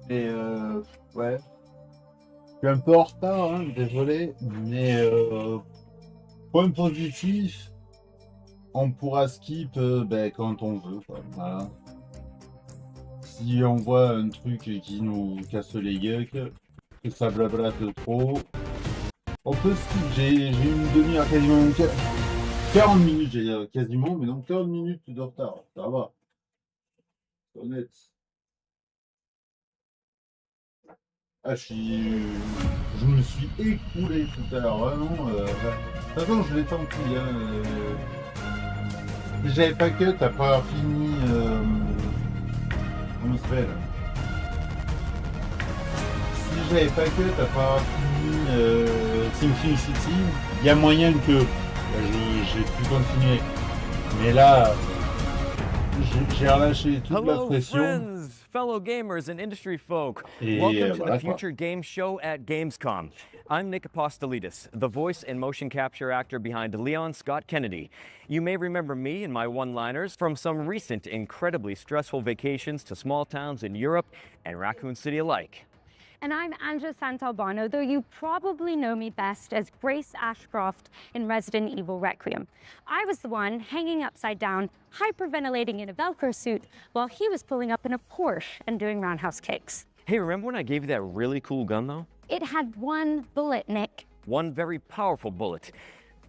Mais ouais, je suis un peu en retard, hein, désolé. Mais point positif, on pourra skip quand on veut, quoi. Voilà. Si on voit un truc qui nous casse les gueules, que ça blablate trop, on peut skip. J'ai une demi-heure, quasiment 40 minutes, j'ai quasiment, mais donc 40 minutes de retard. Ça va, c'est honnête. Ah, je me suis écroulé tout à l'heure, vraiment. De toute façon, je l'ai senti. Hein, si j'avais pas cut après avoir fini. Comment il s'appelle? Si j'avais pas cut après avoir fini Thinking City, il y a moyen que j'ai pu continuer. Mais là, j'ai relâché toute la Hello, pression. friends, fellow gamers and industry folk. Et Welcome to voilà, the Future Game Show at Gamescom. I'm Nick Apostolidis, the voice and motion capture actor behind Leon Scott Kennedy. You may remember me and my one-liners from some recent incredibly stressful vacations to small towns in Europe and Raccoon City alike. And I'm Anja Santalbano, though you probably know me best as Grace Ashcroft in Resident Evil Requiem. I was the one hanging upside down, hyperventilating in a Velcro suit, while he was pulling up in a Porsche and doing roundhouse kicks. Hey, remember when I gave you that really cool gun, though? It had one bullet, Nick. One very powerful bullet.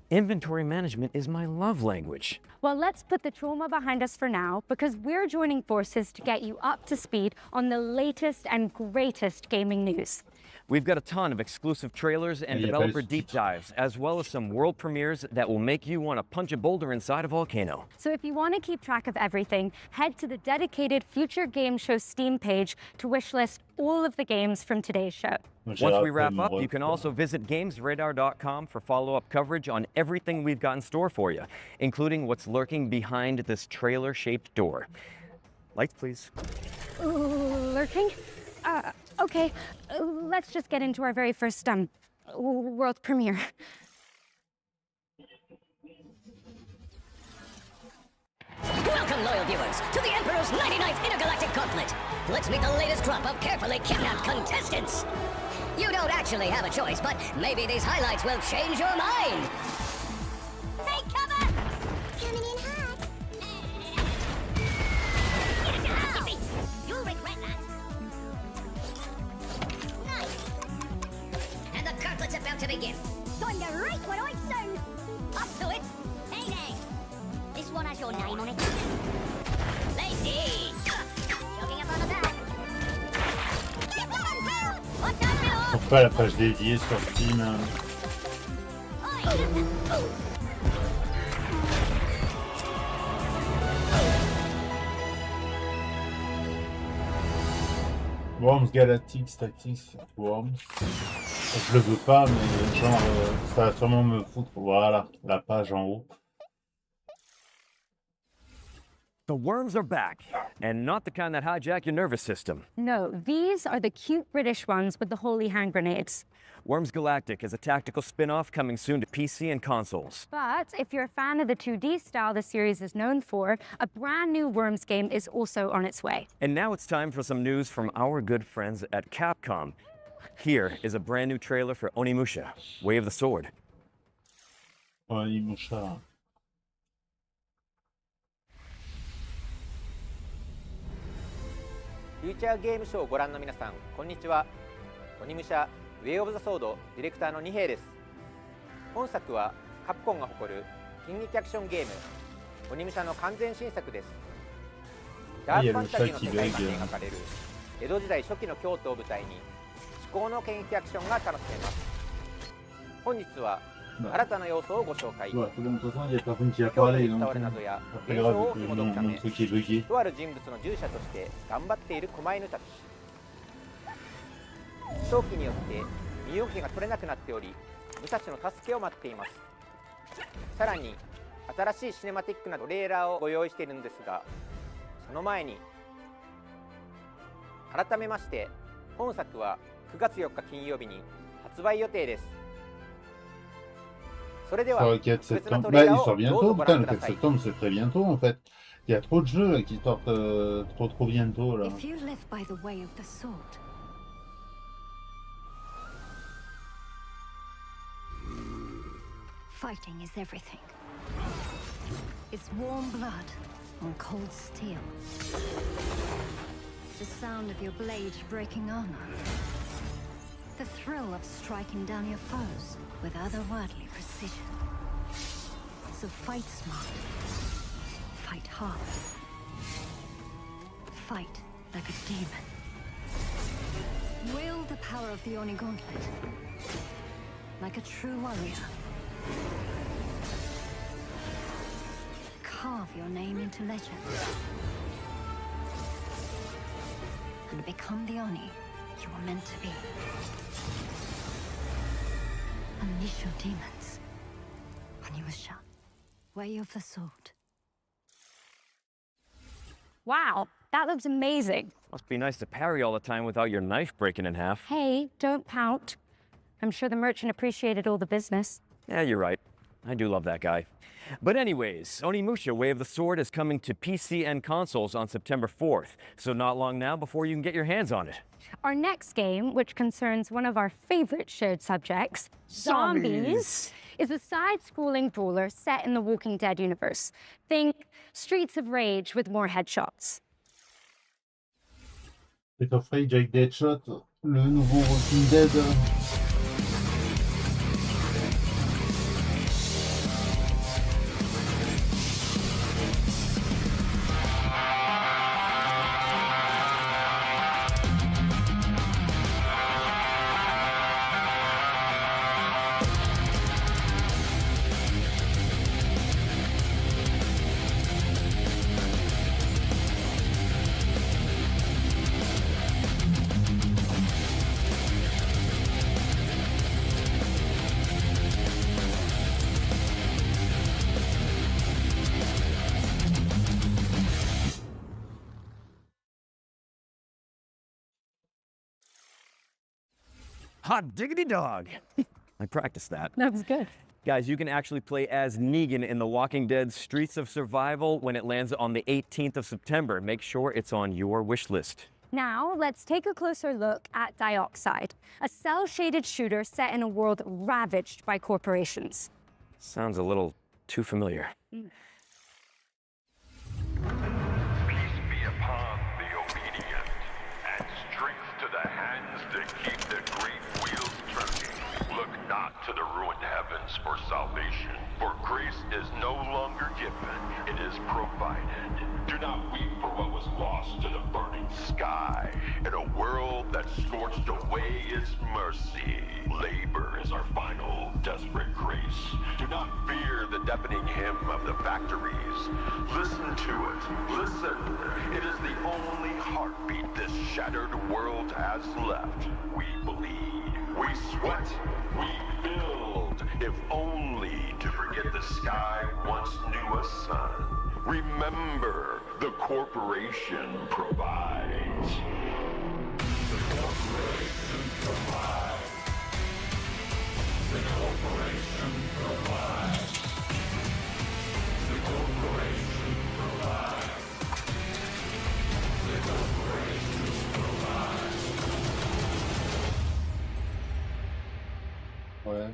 Inventory management is my love language. Well, let's put the trauma behind us for now, because we're joining forces to get you up to speed on the latest and greatest gaming news. We've got a ton of exclusive trailers and developer deep dives, as well as some world premieres that will make you want to punch a boulder inside a volcano. So if you want to keep track of everything, head to the dedicated Future Game Show Steam page to wishlist all of the games from today's show. Once we wrap up, you can also visit gamesradar.com for follow-up coverage on everything we've got in store for you, including what's lurking behind this trailer-shaped door. Lights, please. Lurking? Okay, let's just get into our very first world premiere. Welcome, loyal viewers, to the Emperor's 99th Intergalactic Gauntlet. Let's meet the latest crop of carefully kidnapped contestants. You don't actually have a choice, but maybe these highlights will change your mind. Take cover! Coming in hot. You'll regret that. Nice. And the gauntlet's about to begin. Time to rate what I sound. Up to it. Payday. This one has your name on it. Ladies! Jogging up on the back. Watch out, below! Pourquoi la page dédiée sur Steam? Worms Galactic Tactics Worms. Je le veux pas, mais genre ça va sûrement me foutre. Voilà, la page en haut. The worms are back, and not the kind that hijack your nervous system. No, these are the cute British ones with the holy hand grenades. Worms Galactic is a tactical spin-off coming soon to PC and consoles. But if you're a fan of the 2D style the series is known for, a brand new Worms game is also on its way. And now it's time for some news from our good friends at Capcom. Here is a brand new trailer for Onimusha, Way of the Sword. Onimusha. フューチャーゲームショーをご覧の皆さん、こんにちは。鬼武者ウェイオブザソードディレクターの二平です。本作はカプコンが誇る近撃アクションゲーム鬼武者の完全新作です。ダークファンタジーの世界観で描かれる江戸時代初期の京都を舞台に至高の剣撃アクションが楽しめます。本日は新たな要素をご紹介。京都に伝わる謎や現象を紐解くため、とある人物の従者として頑張っている狛犬たち。早期によって身動きが取れなくなっており、武蔵の助けを待っています。さらに新しいシネマティックなトレーラーをご用意しているんですが、その前に改めまして本作は9月4日金曜日に発売予定です。それでは特別なトレーラーをどうぞご覧ください。 septembre, c'est très bientôt en fait. Il y a trop de jeux qui sortent trop bientôt là. If you live by the way of the sword, Fighting is everything. It's warm blood on cold steel. The sound of your blade breaking armor. The thrill of striking down your foes with otherworldly precision. So fight smart. Fight hard. Fight like a demon. Wield the power of the Oni Gauntlet. Like a true warrior. Carve your name into legend. And become the Oni you were meant to be. Unleash your demons. Onimusha, way of the sword. Wow, that looks amazing. Must be nice to parry all the time without your knife breaking in half. Hey, don't pout. I'm sure the merchant appreciated all the business. Yeah, you're right. I do love that guy. But anyways, Onimusha Way of the Sword is coming to PC and consoles on September 4th, so not long now before you can get your hands on it. Our next game, which concerns one of our favorite shared subjects, zombies, is a side-scrolling brawler set in the Walking Dead universe. Think Streets of Rage with more headshots. Street of Rage avec des headshots, le nouveau Walking Dead. Hot diggity dog! I practiced that. That was good. Guys, you can actually play as Negan in The Walking Dead Streets of Survival when it lands on the 18th of September. Make sure it's on your wish list. Now, let's take a closer look at Dioxide, a cel-shaded shooter set in a world ravaged by corporations. Sounds a little too familiar. Peace be upon the obedient, and strength to the hands that keep the great wheels turning. Look not to the ruined heavens for salvation, for grace is no longer given, it is provided. Do not weep for what was lost to the burning sky. In a world that scorched away its mercy, labor is our final desperate grace. Do not fear the deafening hymn of the factories. Listen to it. Listen. It is the only heartbeat this shattered world has left. We bleed. We sweat. We build. If only to forget the sky once knew a sun. Remember, the corporation provides. The corporation provides. The corporation provides. The corporation provides. The corporation provides. Ouais,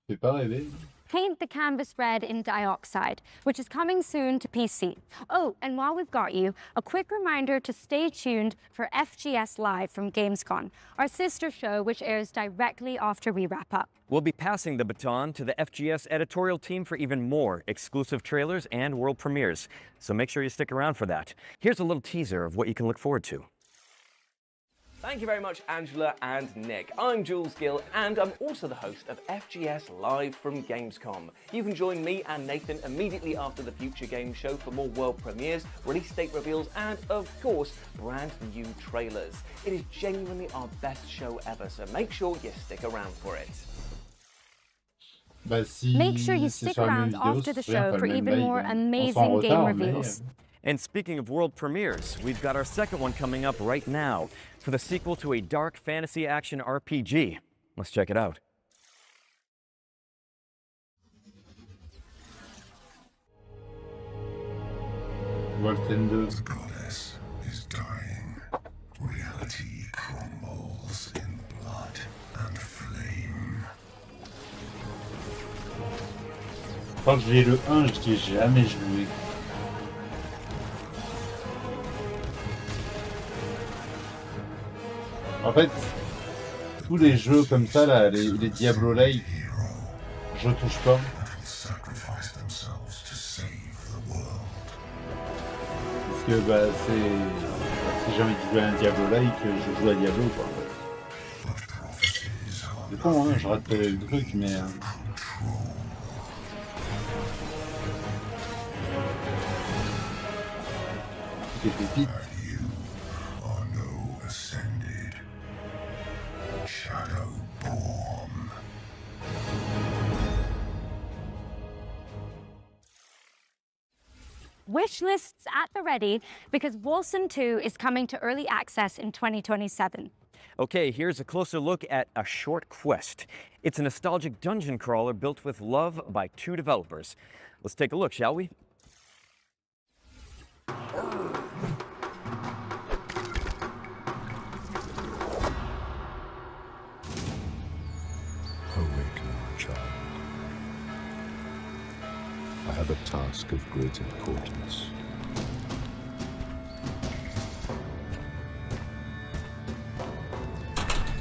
fait pas rêver. Paint the canvas red in Dioxide, which is coming soon to PC. Oh, and while we've got you, a quick reminder to stay tuned for FGS Live from Gamescom, our sister show which airs directly after we wrap up. We'll be passing the baton to the FGS editorial team for even more exclusive trailers and world premieres, so make sure you stick around for that. Here's a little teaser of what you can look forward to. Thank you very much, Angela and Nick. I'm Jules Gill, and I'm also the host of FGS Live from Gamescom. You can join me and Nathan immediately after the Future Games show for more world premieres, release date reveals, and of course, brand new trailers. It is genuinely our best show ever, so make sure you stick around for it. Bah, si Make sure you c'est stick sur la même around vidéo, after the c'est bien, show pas for le même even vibe, more hein. On amazing s'en game retard, mais, reveals. And speaking of world premieres, we've got our second one coming up right now for the sequel to a dark fantasy action RPG. Let's check it out. Wolfen 2. The goddess is dying. Reality crumbles in blood and flame. crois que j'ai le 1, je n'y ai jamais joué. En fait, tous les jeux comme ça, là, les Diablo-like, je touche pas. Parce que bah si j'ai envie de jouer à un Diablo-like, je joue à Diablo quoi. C'est con hein, je rate le truc mais... C'est pépite. Wish lists at the ready because Wolcen 2 is coming to early access in 2027. Okay, here's a closer look at A Short Quest. It's a nostalgic dungeon crawler built with love by 2 developers. Let's take a look, shall we? Awaken, child. I have a task of great importance.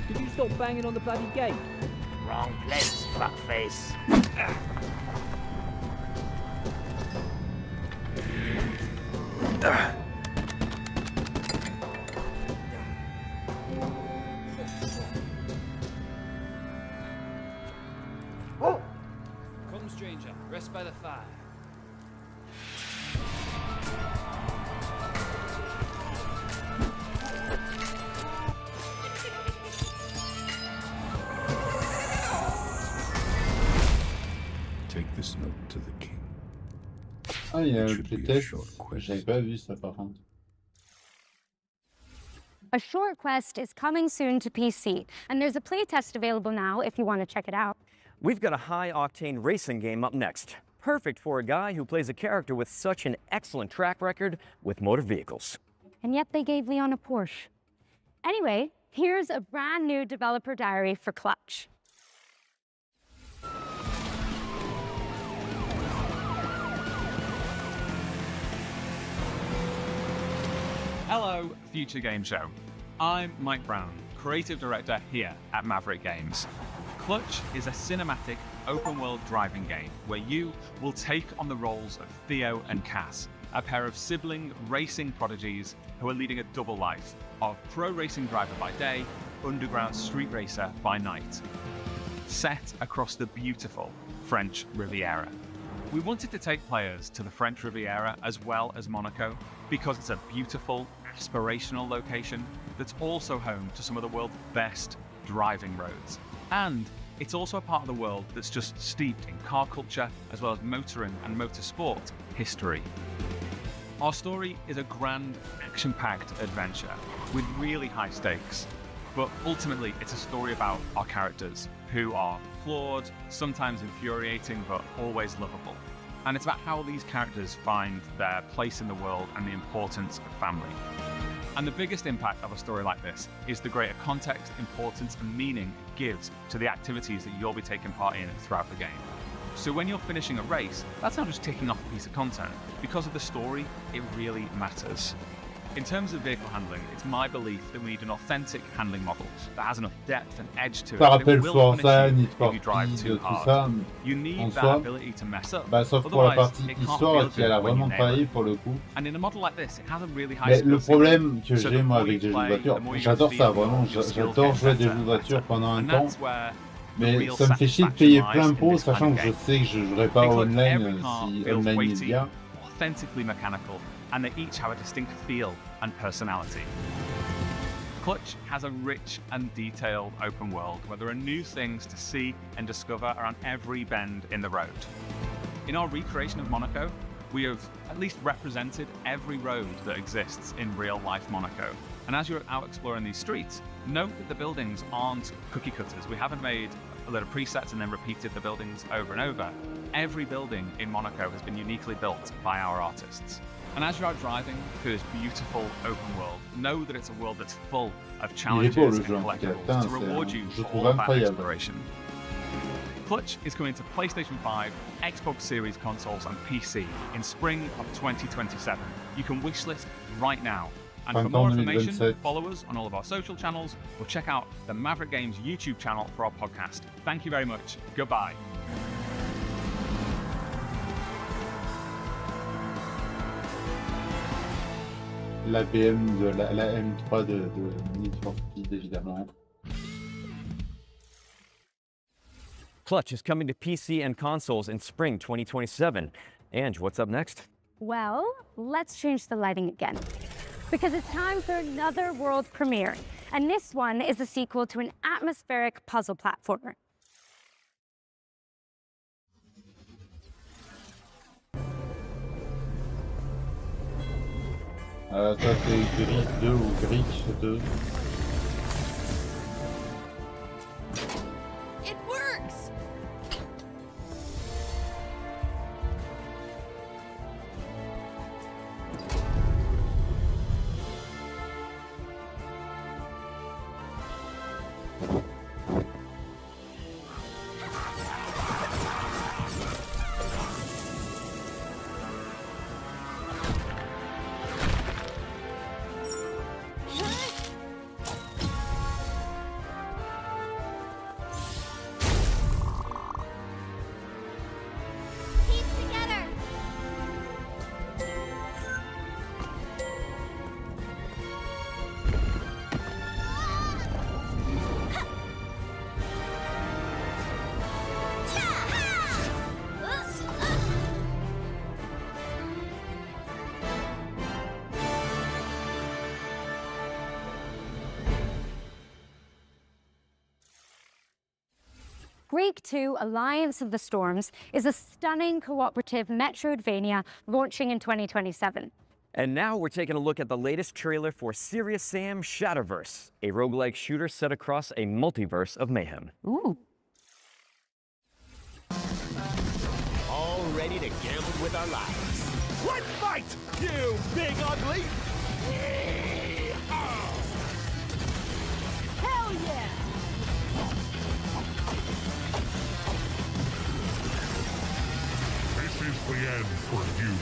Could you stop banging on the bloody gate? Wrong place, fuckface. Come, stranger. Rest by the fire. Take this note to the king. Ah, il y a un playtest, j'avais pas vu ça par contre. A Short Quest is coming soon to PC, and there's a playtest available now if you want to check it out. We've got a high-octane racing game up next. Perfect for a guy who plays a character with such an excellent track record with motor vehicles. And yet they gave Leon a Porsche. Anyway, here's a brand new developer diary for Clutch. Hello, Future Game Show. I'm Mike Brown, creative director here at Maverick Games. Clutch is a cinematic, open-world driving game where you will take on the roles of Theo and Cass, a pair of sibling racing prodigies who are leading a double life of pro racing driver by day, underground street racer by night. Set across the beautiful French Riviera. We wanted to take players to the French Riviera as well as Monaco because it's a beautiful, aspirational location that's also home to some of the world's best driving roads. And it's also a part of the world that's just steeped in car culture as well as motoring and motorsport history. Our story is a grand, action-packed adventure with really high stakes, but ultimately it's a story about our characters who are flawed, sometimes infuriating, but always lovable. And it's about how these characters find their place in the world and the importance of family. And the biggest impact of a story like this is the greater context, importance, and meaning it gives to the activities that you'll be taking part in throughout the game. So when you're finishing a race, that's not just ticking off a piece of content. Because of the story, it really matters. In terms of vehicle handling, it's my belief that we need an authentic handling model that has enough depth and edge to it Ça that rappelle it will Forza, punish you Need for if you drive Speed, too tout hard. ça. You need En that soi, ability to mess up. bah, sauf pour la Otherwise, partie it can't histoire feel qui elle a good when you vraiment nail travaillé it. pour le coup. And in a model like this, it has a really high Mais le skill ceiling. problème que So j'ai the moi more avec you des jeux de play, voiture, the more you j'adore get ça to feel vraiment, your skills j'adore get jouer à des better jeux de voiture pendant un And temps. that's where the Mais real ça me fait chier de satisfaction payer lies plein in pot, this kind sachant of que je game. sais que je jouerai pas Because online every car si feels online est weighty, bien. authentically mechanical, and they each have a distinct feel and personality. Clutch has a rich and detailed open world where there are new things to see and discover around every bend in the road. In our recreation of Monaco, we have at least represented every road that exists in real-life Monaco. And as you're out exploring these streets, note that the buildings aren't cookie cutters. We haven't made a lot of presets and then repeated the buildings over and over. Every building in Monaco has been uniquely built by our artists. And as you're out driving through this beautiful open world, know that it's a world that's full of Il est challenges beau le and jeu en tout cas, collectibles putain, to reward you je for trouve all of that incroyable. exploration. Clutch is coming to PlayStation 5, Xbox Series consoles, and PC in spring of 2027. You can wishlist right now. And for more information, follow us on all of our social channels or check out the Maverick Games YouTube channel for our podcast. Thank you very much. Goodbye. La VM de la M3 de Need for Speed, évidemment. Clutch is coming to PC and consoles in spring 2027. Ange, what's up next? Well, let's change the lighting again, because it's time for another world premiere. And this one is a sequel to an atmospheric puzzle platformer. Ça c'est Gris 2 ou Gris 2. It works! Break 2 Alliance of the Storms is a stunning cooperative Metroidvania launching in 2027. And now we're taking a look at the latest trailer for Serious Sam Shatterverse, a roguelike shooter set across a multiverse of mayhem. Ooh. All ready to gamble with our lives. Let's fight, you big ugly! Hell yeah! This is the end for you.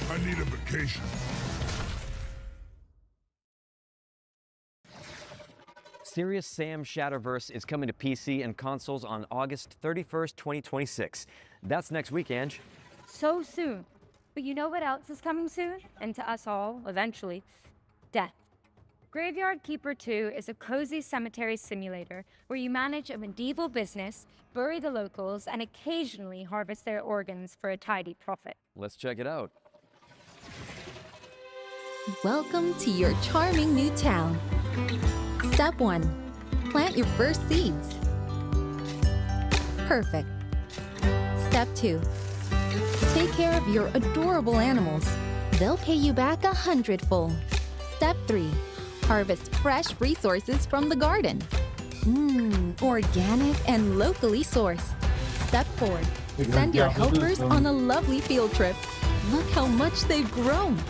I need a vacation. Serious Sam Shatterverse is coming to PC and consoles on August 31st, 2026. That's next week, Ange. So soon. But you know what else is coming soon? And to us all, eventually, death. Graveyard Keeper 2 is a cozy cemetery simulator where you manage a medieval business, bury the locals, and occasionally harvest their organs for a tidy profit. Let's check it out. Welcome to your charming new town. Step 1. Plant your first seeds. Perfect. Step 2. Take care of your adorable animals. They'll pay you back 100-fold. Step 3. Harvest fresh resources from the garden. Organic and locally sourced. Step 4. Send your helpers on a lovely field trip. Look how much they've grown.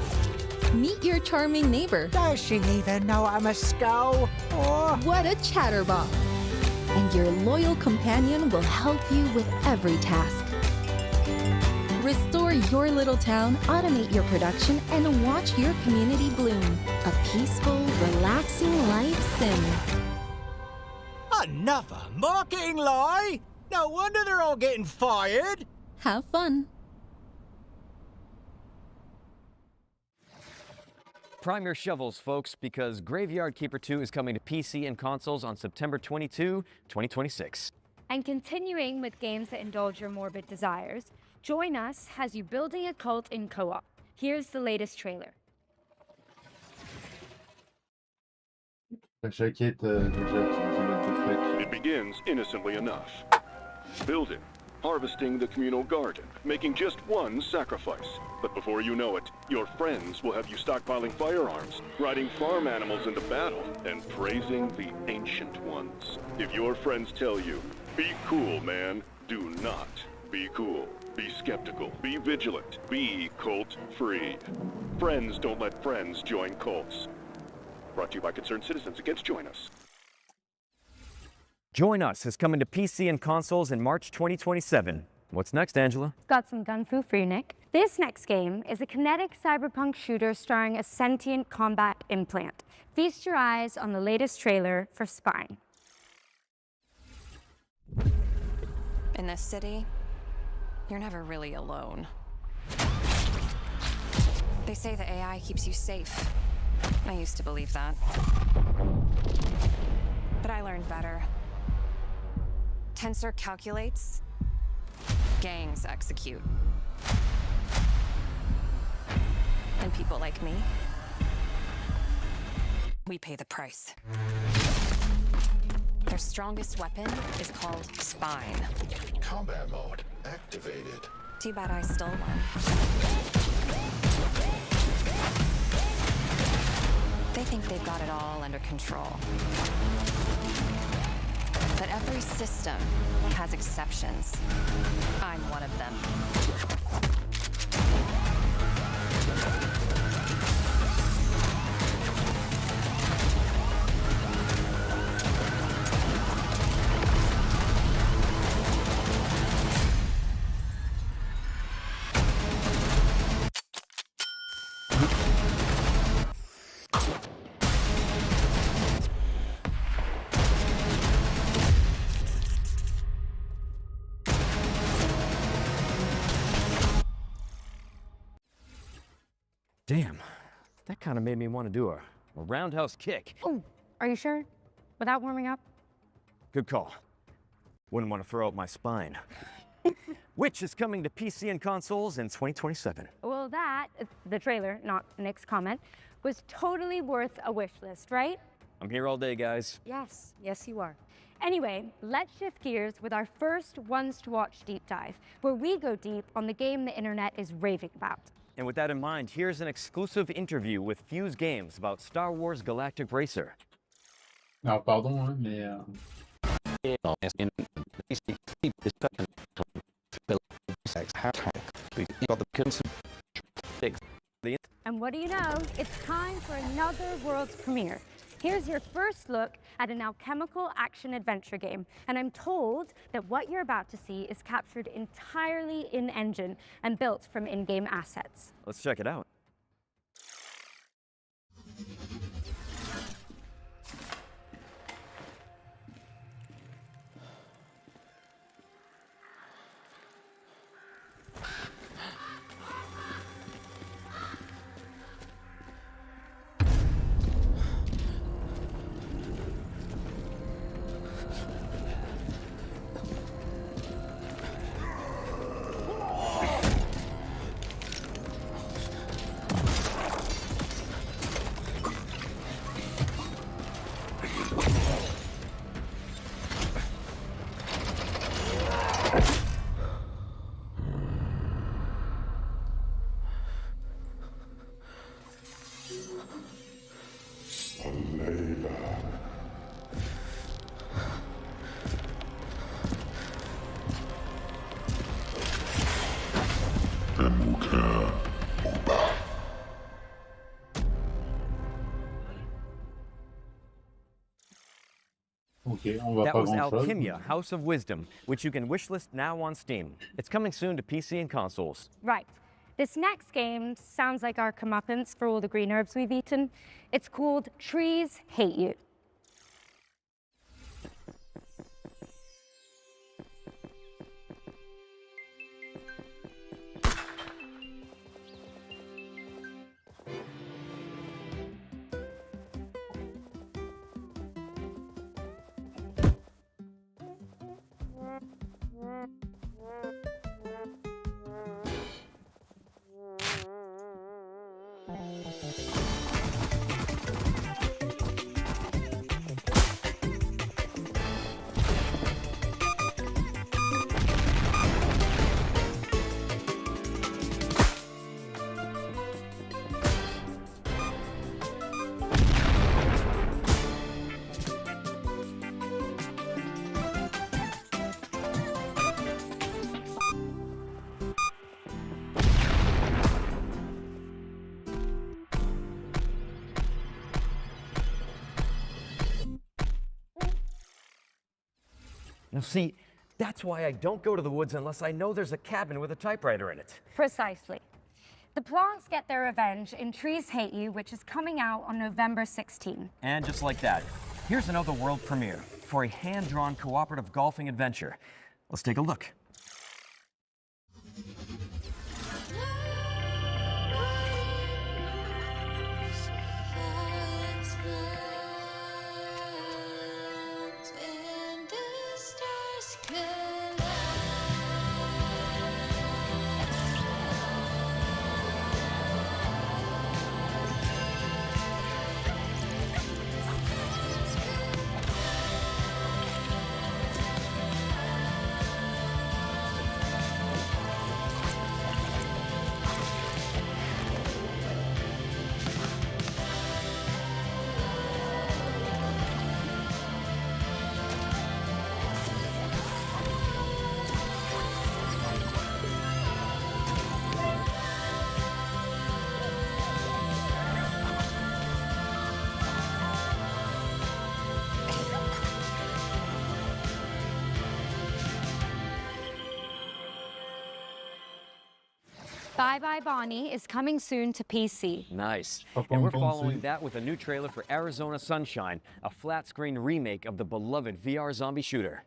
Meet your charming neighbor. Does she even know I'm a scow? Oh. What a chatterbox. And your loyal companion will help you with every task. Restore your little town, automate your production, and watch your community bloom. A peaceful, relaxing life sim. Enough of mocking, lie! No wonder they're all getting fired! Have fun. Prime your shovels, folks, because Graveyard Keeper 2 is coming to PC and consoles on September 22, 2026. And continuing with games that indulge your morbid desires, join us as you building a cult in co-op. Here's the latest trailer. It begins innocently enough. Building, harvesting the communal garden, making just one sacrifice. But before you know it, your friends will have you stockpiling firearms, riding farm animals into battle, and praising the ancient ones. If your friends tell you, be cool, man, do not be cool. Be skeptical, be vigilant, be cult-free. Friends don't let friends join cults. Brought to you by concerned citizens against Join Us. Join Us is coming to PC and consoles in March 2027. What's next, Angela? Got some gun fu for you, Nick. This next game is a kinetic cyberpunk shooter starring a sentient combat implant. Feast your eyes on the latest trailer for Spine. In this city, you're never really alone. They say the AI keeps you safe. I used to believe that. But I learned better. Tensor calculates, gangs execute. And people like me, we pay the price. Their strongest weapon is called Spine. Combat mode activated. Too bad I stole one. They think they've got it all under control. But every system has exceptions. I'm one of them. Damn, that kind of made me want to do a roundhouse kick. Oh, are you sure? Without warming up? Good call. Wouldn't want to throw out my spine. Which is coming to PC and consoles in 2027. Well, that, the trailer, not Nick's comment, was totally worth a wish list, right? I'm here all day, guys. Yes, yes you are. Anyway, let's shift gears with our first Ones to Watch deep dive, where we go deep on the game the internet is raving about. And with that in mind, here's an exclusive interview with Fuse Games about Star Wars Galactic Racer. Alors, pardon, hein, mais... And what do you know? It's time for another world's premiere. Here's your first look at an alchemical action-adventure game, and I'm told that what you're about to see is captured entirely in-engine and built from in-game assets. Let's check it out. Okay, on va That pas was grand-chose. Alchemia, House of Wisdom, which you can wishlist now on Steam. It's coming soon to PC and consoles. Right. This next game sounds like our comeuppance for all the green herbs we've eaten. It's called Trees Hate You. Now see, that's why I don't go to the woods unless I know there's a cabin with a typewriter in it. Precisely. The plants get their revenge in Trees Hate You, which is coming out on November 16. And just like that, here's another world premiere for a hand-drawn cooperative golfing adventure. Let's take a look. Bye Bye Bonnie is coming soon to PC. Nice. And we're following that with a new trailer for Arizona Sunshine, a flat-screen remake of the beloved VR zombie shooter.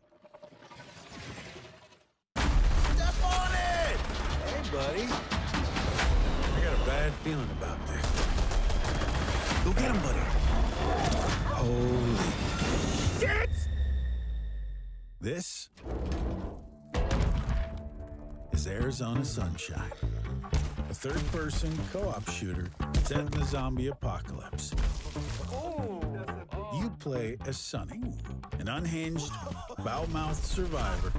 Step on it! Hey, buddy. I got a bad feeling about this. Go get him, buddy. Holy shit! This is Arizona Sunshine, a third-person co-op shooter set in the zombie apocalypse. You play as Sonny, an unhinged, foul-mouthed survivor,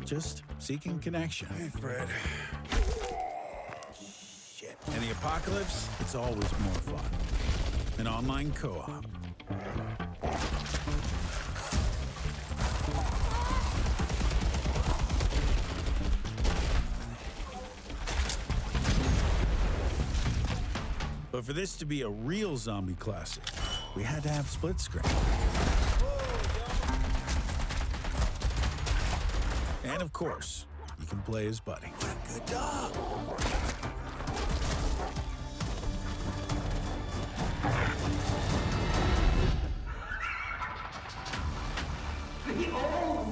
just seeking connection. Hey, Fred. Shit. In the apocalypse, it's always more fun. An online co-op. But for this to be a real zombie classic, we had to have split screen. And of course, you can play as Buddy. Good dog.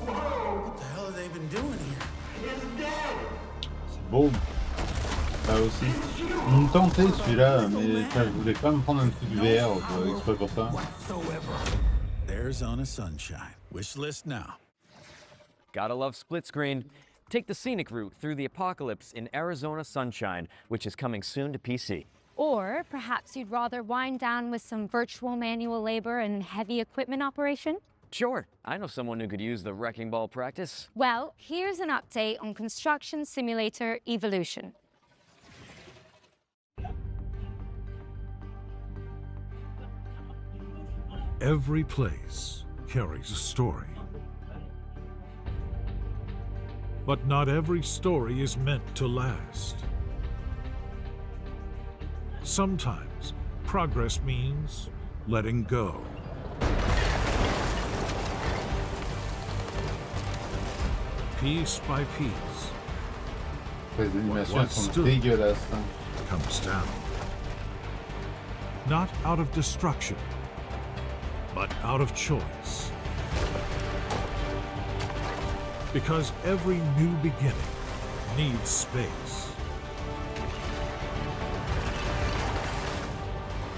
What the hell have they been doing here? C'est beau. Ça aussi. Il me tentait celui-là, mais je voulais quand même prendre un truc VR exprès pour ça. Arizona Sunshine. Wish list now. Gotta love split screen. Take the scenic route through the apocalypse in Arizona Sunshine, which is coming soon to PC. Or perhaps you'd rather wind down with some virtual manual labor and heavy equipment operation? Sure, I know someone who could use the wrecking ball practice. Well, here's an update on Construction Simulator Evolution. Every place carries a story. But not every story is meant to last. Sometimes progress means letting go. Piece by piece, Les animations sont dégueulasses. comes down. Not out of destruction, but out of choice. Because every new beginning needs space.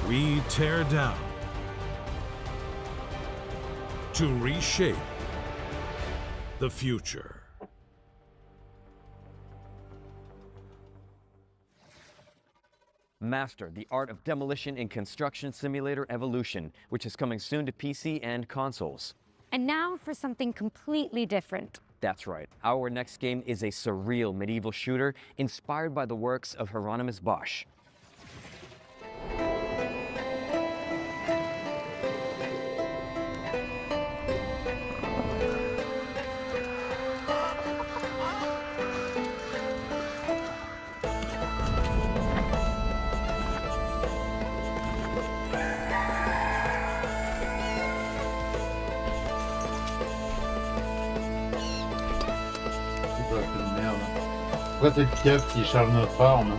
We tear down to reshape the future. Master the art of demolition in Construction Simulator Evolution, which is coming soon to PC and consoles. And now for something completely different. That's right. Our next game is a surreal medieval shooter inspired by the works of Hieronymus Bosch. Pourquoi c'est le Kiev qui charge notre arme?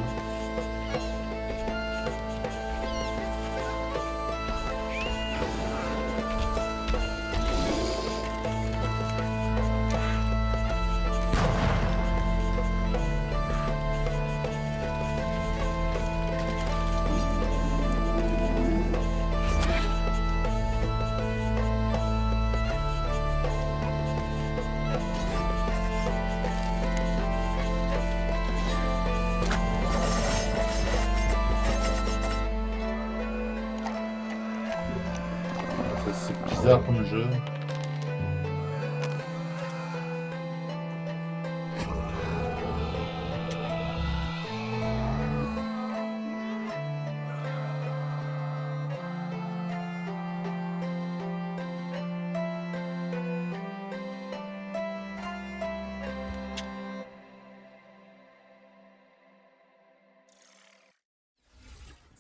C'est bizarre comme jeu.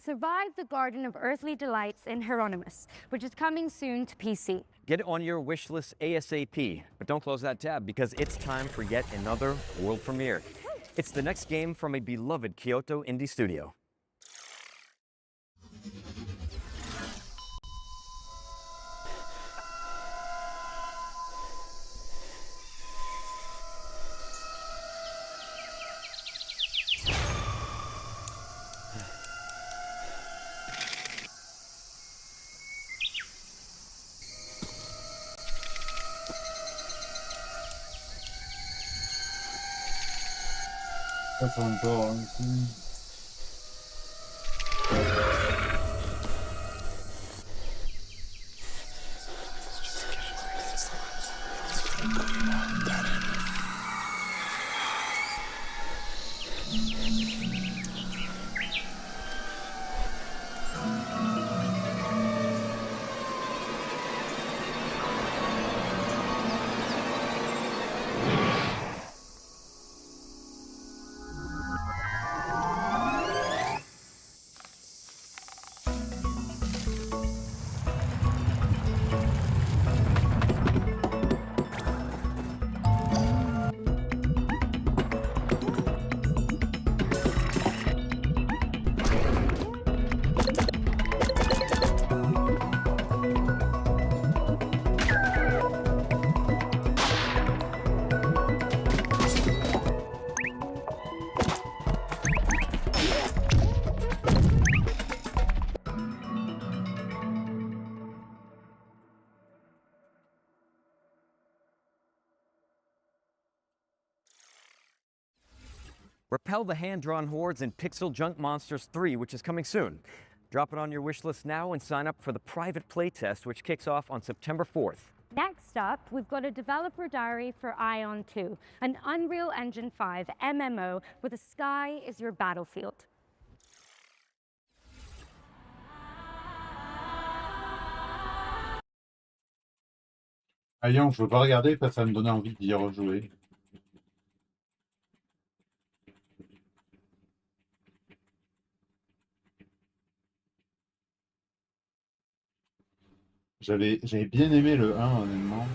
Survive the Garden of Earthly Delights in Hieronymus, which is coming soon to PC. Get it on your wish list ASAP, but don't close that tab because it's time for yet another world premiere. It's the next game from a beloved Kyoto indie studio. Ça c'est encore ici. Repel the hand-drawn hordes in Pixel Junk Monsters 3, which is coming soon. Drop it on your wish list now and sign up for the private playtest, which kicks off on September 4th. Next up, we've got a developer diary for Ion 2, an Unreal Engine 5 MMO where the sky is your battlefield. Ayant, je veux pas regarder parce que ça me donnait envie d'y rejouer. J'avais bien aimé le 1, honnêtement.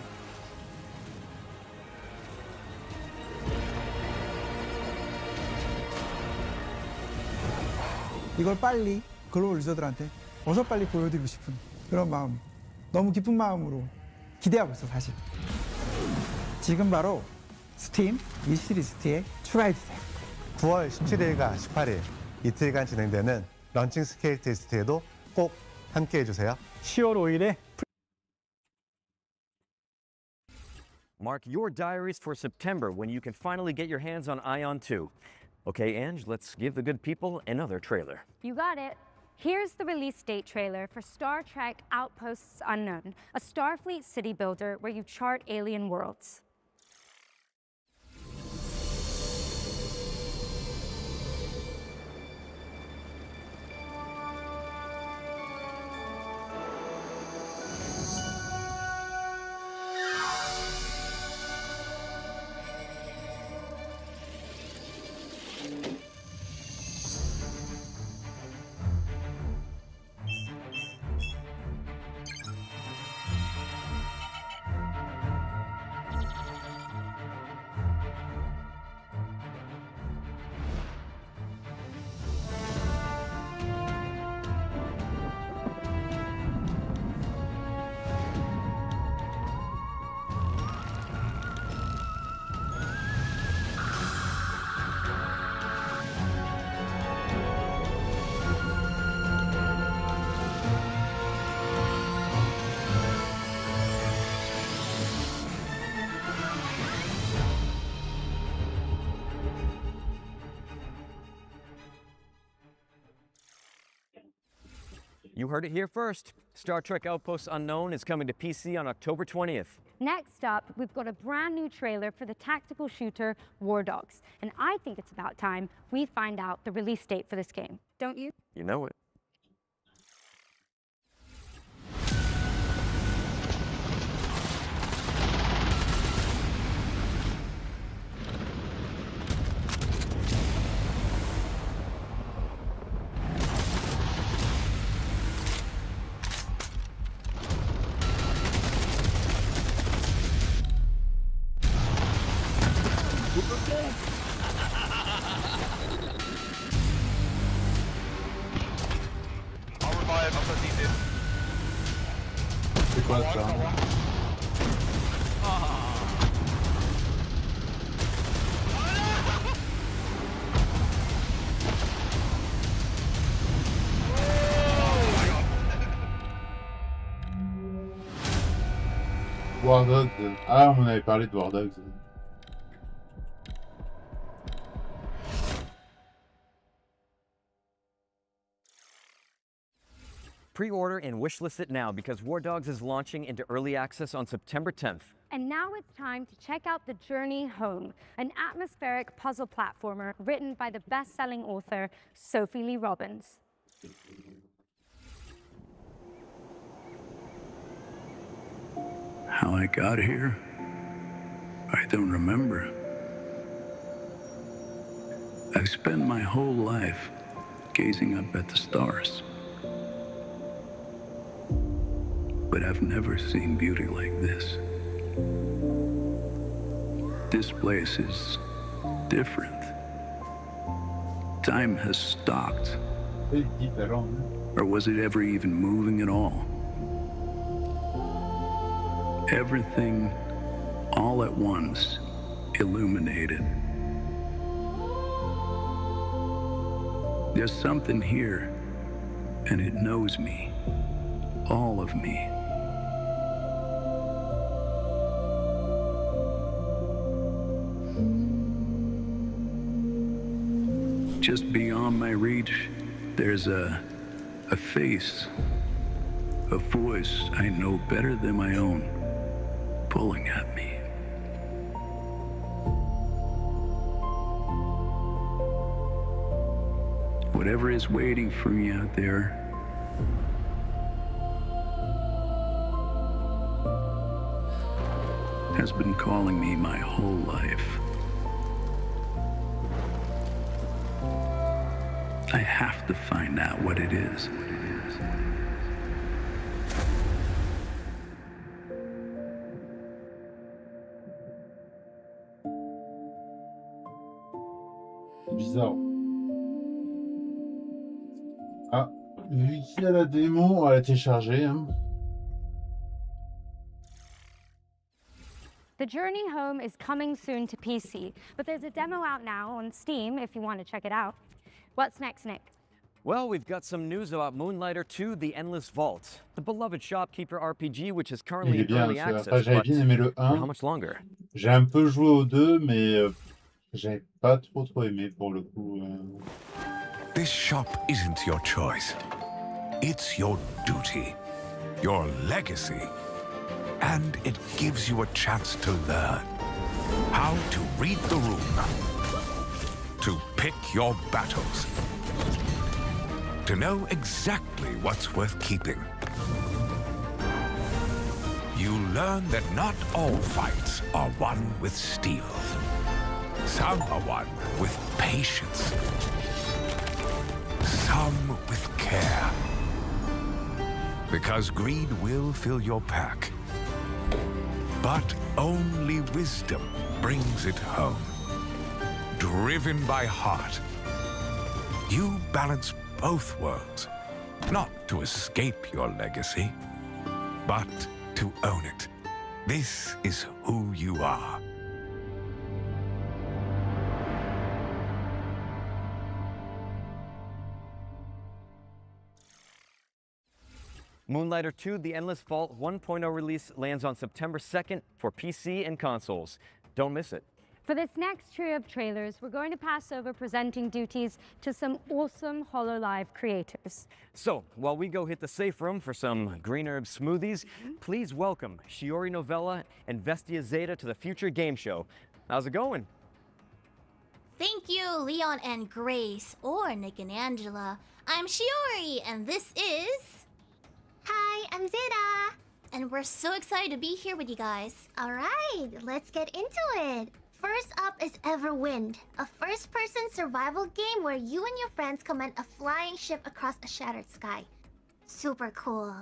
이걸 빨리 글로벌 유저들한테 어서 빨리 보여드리고 싶은 그런 마음, 너무 기쁜 마음으로 기대하고 있어 사실. 지금 바로 스팀 위시리스트에 추가해주세요. 9월 17일과 18일 이틀간 진행되는 런칭 스케일 테스트에도 꼭 함께 해주세요. 10월 5일에 Mark your diaries for September when you can finally get your hands on Ion 2. Okay, Ange, let's give the good people another trailer. You got it. Here's the release date trailer for Star Trek Outposts Unknown, a Starfleet city builder where you chart alien worlds. You heard it here first. Star Trek Outpost Unknown is coming to PC on October 20th. Next up, we've got a brand new trailer for the tactical shooter War Dogs, and I think it's about time we find out the release date for this game. Don't you? You know it. C'est quoi ça? War Dogs. Ah, on avait parlé de War Dogs. Pre-order and wishlist it now because War Dogs is launching into early access on September 10th. And now it's time to check out The Journey Home, an atmospheric puzzle platformer written by the best-selling author Sophie Lee Robbins. How I got here, I don't remember. I've spent my whole life gazing up at the stars. But I've never seen beauty like this. This place is different. Time has stopped. Or was it ever even moving at all? Everything, all at once, illuminated. There's something here, and it knows me, all of me. Just beyond my reach, there's a face, a voice I know better than my own, pulling at me. Whatever is waiting for me out there, has been calling me my whole life. I have to find out what it is. Bizarre. Ah, vu qu'il y a la démo, elle a été chargée. Hein. The Journey Home is coming soon to PC, but there's a demo out now on Steam if you want to check it out. What's next, Nick? Well, we've got some news about Moonlighter 2, The Endless Vault, the beloved shopkeeper RPG which is currently in early access, Après, j'avais but bien aimé le for 1. how much longer? J'ai un peu joué au 2, mais j'avais pas trop aimé pour le coup. This shop isn't your choice. It's your duty, your legacy. And it gives you a chance to learn how to read the room, to pick your battles, to know exactly what's worth keeping. You learn that not all fights are won with steel. Some are won with patience. Some with care. Because greed will fill your pack. But only wisdom brings it home. Driven by heart, you balance both worlds, not to escape your legacy, but to own it. This is who you are. Moonlighter 2, The Endless Vault 1.0 release lands on September 2nd for PC and consoles. Don't miss it. For this next trio of trailers, we're going to pass over presenting duties to some awesome HoloLive creators. So, while we go hit the safe room for some green herb smoothies, please welcome Shiori Novella and Vestia Zeta to the Future Game Show. How's it going? Thank you, Leon and Grace, or Nick and Angela. I'm Shiori, and this is... Hi, I'm Zeta. And we're so excited to be here with you guys. Alright, let's get into it. First up is Everwind, a first-person survival game where you and your friends command a flying ship across a shattered sky. Super cool.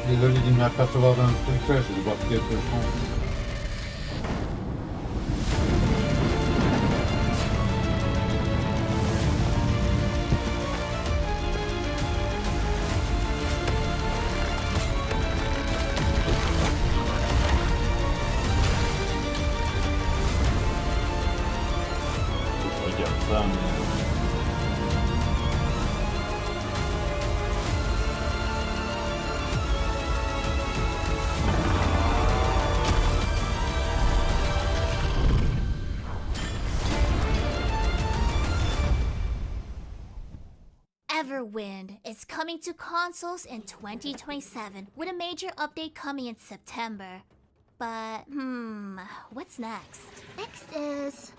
Désolé de m'apercevoir d'un truc là, je vais voir quelque chose. Je regarde ça, mais... Everwind is coming to consoles in 2027 with a major update coming in September. But, what's next? Next is...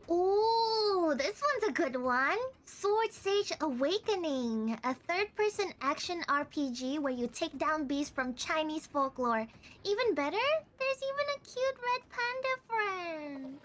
Ooh, this one's a good one. Sword Sage Awakening, a third-person action RPG where you take down beasts from Chinese folklore. Even better, there's even a cute red panda friend.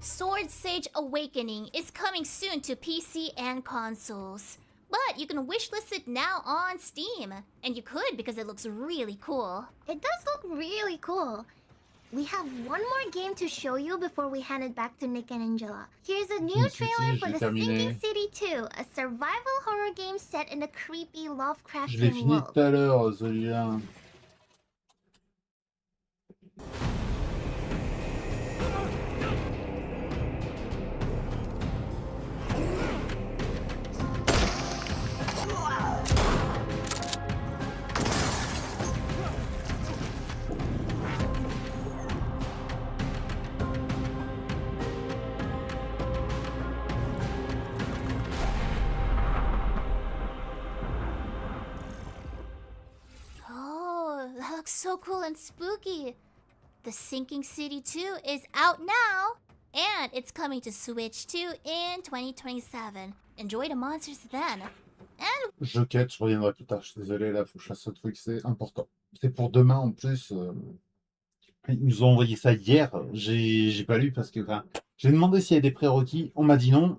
Sword Sage Awakening is coming soon to PC and consoles. But you can wishlist it now on Steam. And you could because it looks really cool. It does look really cool. We have one more game to show you before we hand it back to Nick and Angela. Here's a new trailer for The Sinking City 2, a survival horror game set in a creepy Je l'ai Lovecraftian fini world. tout à l'heure, celui-là. Oh, that looks so cool and spooky. The Sinking City 2 is out now. And it's coming to Switch 2 in 2027. Enjoy the monsters then. And Je quête, je reviendrai plus tard. Je suis désolé, là, faut que je fasse ce truc, c'est important. C'est pour demain en plus. Ils nous ont envoyé ça hier. J'ai pas lu parce que j'ai demandé s'il y a des prérequis. On m'a dit non.